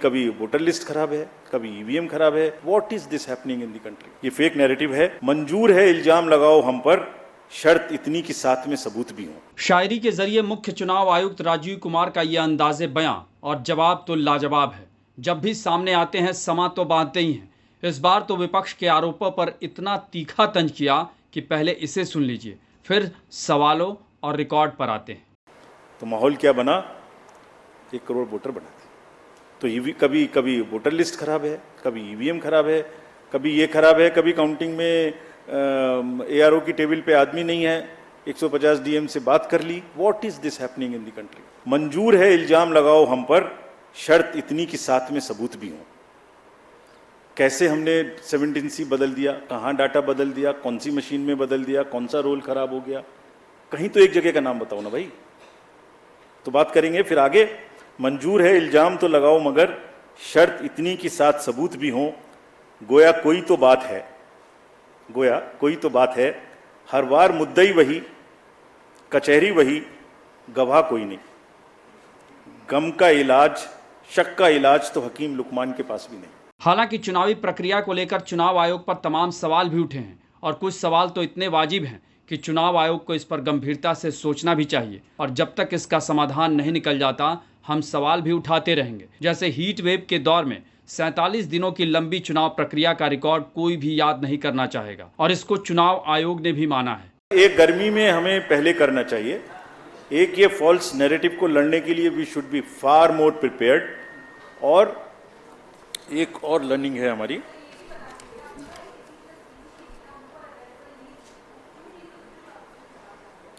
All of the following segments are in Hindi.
कभी वोटर लिस्ट खराब है, कभी ईवीएम खराब है। What is this happening in the country? ये फेक नैरेटिव है। मंजूर है इल्जाम लगाओ हम पर, शर्त इतनी कि साथ में सबूत भी हो। शायरी के जरिए मुख्य चुनाव आयुक्त राजीव कुमार का यह अंदाजे बयां और जवाब तो लाजवाब है। जब भी सामने आते हैं समा तो बांधते ही हैं। इस बार तो विपक्ष के आरोपों पर इतना तीखा तंज किया कि पहले इसे सुन लीजिए, फिर सवालों और रिकॉर्ड पर आते हैं। तो माहौल क्या बना? 1 करोड़ वोटर बना दिए। तो कभी वोटर लिस्ट खराब है, कभी ईवीएम खराब है, कभी ये खराब है, कभी काउंटिंग में एआरओ की टेबल पे आदमी नहीं है, 150 डीएम से बात कर ली। What is this happening in the country? मंजूर है इल्जाम लगाओ हम पर, शर्त इतनी कि साथ में सबूत भी हो। कैसे हमने 17C बदल दिया, कहाँ डाटा बदल दिया, कौन सी मशीन में बदल दिया, कौन सा रोल खराब हो गया, कहीं तो एक जगह का नाम बताओ ना भाई। तो बात करेंगे फिर आगे। मंजूर है इल्जाम तो लगाओ मगर शर्त इतनी कि साथ सबूत भी हो। गोया कोई तो बात है, गोया कोई तो बात है, हर बार मुद्दई वही, कचहरी वही, गवाह कोई नहीं। गम का इलाज, शक का इलाज तो हकीम लुकमान के पास भी नहीं। हालांकि चुनावी प्रक्रिया को लेकर चुनाव आयोग पर तमाम सवाल भी उठे हैं और कुछ सवाल तो इतने वाजिब हैं कि चुनाव आयोग को इस पर गंभीरता से सोचना भी चाहिए। और जब तक इसका समाधान नहीं निकल जाता हम सवाल भी उठाते रहेंगे। जैसे हीट वेव के दौर में 47 दिनों की लंबी चुनाव प्रक्रिया का रिकॉर्ड कोई भी याद नहीं करना चाहेगा और इसको चुनाव आयोग ने भी माना है। एक गर्मी में हमें पहले करना चाहिए, एक ये फॉल्स नैरेटिव को लड़ने के लिए we should be far more prepared. और एक और लर्निंग है हमारी,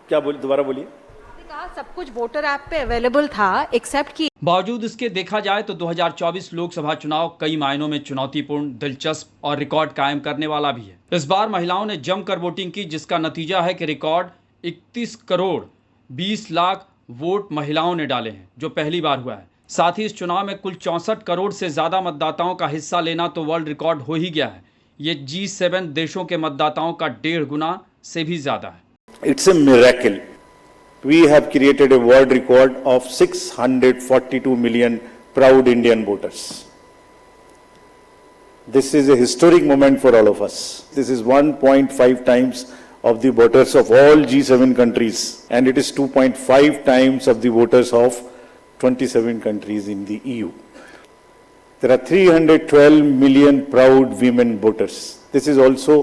क्या बोल, दोबारा बोलिए। सब कुछ वोटर ऐप पे अवेलेबल था एक्सेप्ट कि बावजूद इसके देखा जाए तो 2024 लोकसभा चुनाव कई मायनों में चुनौतीपूर्ण, दिलचस्प और रिकॉर्ड कायम करने वाला भी है। इस बार महिलाओं ने जमकर वोटिंग की, जिसका नतीजा है कि रिकॉर्ड 31 करोड़ 20 लाख वोट महिलाओं ने डाले हैं, जो पहली बार हुआ है। साथ ही इस चुनाव में कुल 64 करोड़ से ज्यादा मतदाताओं का हिस्सा लेना तो वर्ल्ड रिकॉर्ड हो ही गया है। ये G7 देशों के मतदाताओं का 1.5 गुना से भी ज्यादा है। It's a miracle. We have created a world record of 642 million proud Indian voters. This is a historic moment for all of us. This is 1.5 times of the voters of all G7 countries, and it is 2.5 times of the voters of 27 countries in the EU. There are 312 million proud women voters. This is also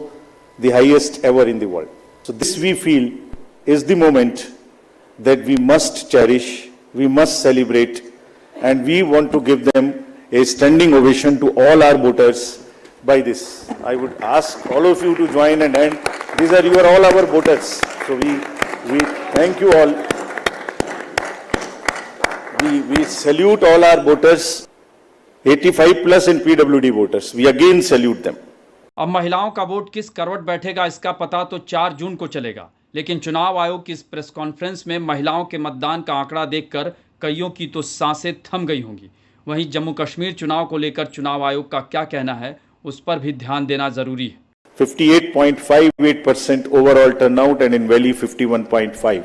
the highest ever in the world. So this we feel is the moment that we must cherish, we must celebrate, and we want to give them a standing ovation to all our voters by this. I would ask all of you to join and end. These are all our voters. So we thank you all. We salute all our voters, 85 plus and PWD voters. We again salute them. अब महिलाओं का वोट किस करवट बैठेगा इसका पता तो 4 जून को चलेगा, लेकिन चुनाव आयोग की इस प्रेस कॉन्फ्रेंस में महिलाओं के मतदान का आंकड़ा देखकर कईयों की तो सांसें थम गई होंगी। वहीं जम्मू कश्मीर चुनाव को लेकर चुनाव आयोग का क्या कहना है, उस पर भी ध्यान देना जरूरी है। 58.58% overall turnout and in valley 51.5।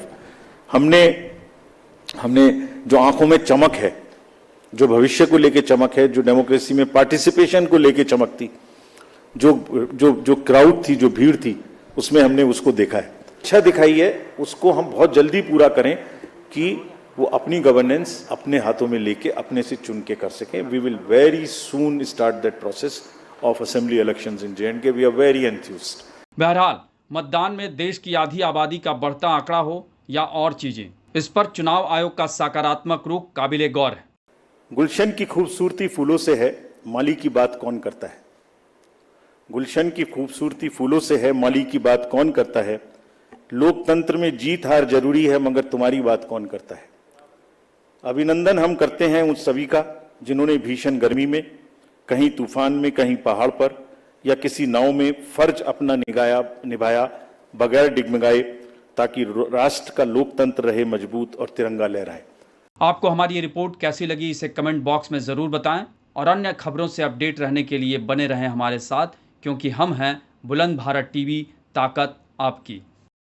हमने जो आंखों में चमक है, जो भविष्य को लेके चमक है, जो डेमोक्रेसी में पार्टिसिपेशन को लेके चमक थी, जो क्राउड थी, जो भीड़ थी, उसमें हमने उसको देखा है। अच्छा दिखाई है, उसको हम बहुत जल्दी पूरा करें कि वो अपनी गवर्नेंस अपने हाथों में लेके अपने से चुन के कर सकें। We will very soon start that process of assembly elections in J&K। We are very enthused. बहरहाल मतदान में देश की आधी आबादी का बढ़ता आंकड़ा हो या और चीजें, इस पर चुनाव आयोग का सकारात्मक रुख काबिले गौर है। गुलशन की खूबसूरती फूलों से है, माली की बात कौन करता है। गुलशन की खूबसूरती फूलों से है, माली की बात कौन करता है। लोकतंत्र में जीत हार जरूरी है, मगर तुम्हारी बात कौन करता है। अभिनंदन हम करते हैं उन सभी का जिन्होंने भीषण गर्मी में, कहीं तूफान में, कहीं पहाड़ पर या किसी नाव में फर्ज अपना निभाया बगैर डिगमगाए, ताकि राष्ट्र का लोकतंत्र रहे मजबूत और तिरंगा लहराए। आपको हमारी ये रिपोर्ट कैसी लगी इसे कमेंट बॉक्स में जरूर बताएं और अन्य खबरों से अपडेट रहने के लिए बने रहें हमारे साथ, क्योंकि हम हैं बुलंद भारत टीवी, ताकत आपकी।